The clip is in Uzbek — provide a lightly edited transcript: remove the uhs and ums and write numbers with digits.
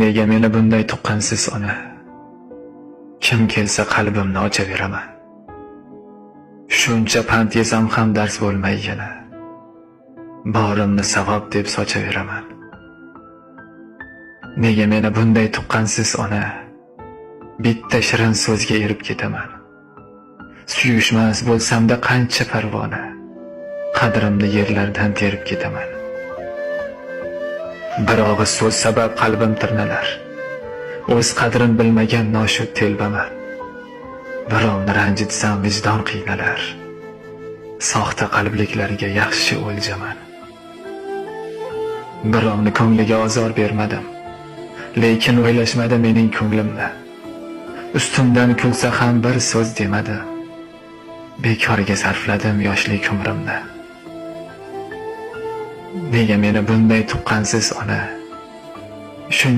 Nega meni bunday tuqqansiz ona? Kim kelsa qalbimni ochaveraman. Shuncha pand yesam ham dars bo'lmay yana. Borimni savob deb sochaveraman. Nega meni bunday tuqqansiz ona? Bitta shirin so'zga erib ketaman. Suyushmas bo'lsamda qancha parvona, qadrimni yerlardan terib ketaman. Bir og'iz so'z sabab qalbim tirnalar. O'z qadrin bilmagan noshud telbaman. Birovni ranjitsam vijdon qiynalar. Soxta qalbliklarga yaxshi o'ljaman. Birovni ko'ngliga ozor bermadim, lekin o'ylashmadi mening ko'nglimni. Ustimdan kulsa ham bir so'z demadim. Bekorga sarfladim yoshlik umrimni. Nega meni bunday tuqqansiz ona?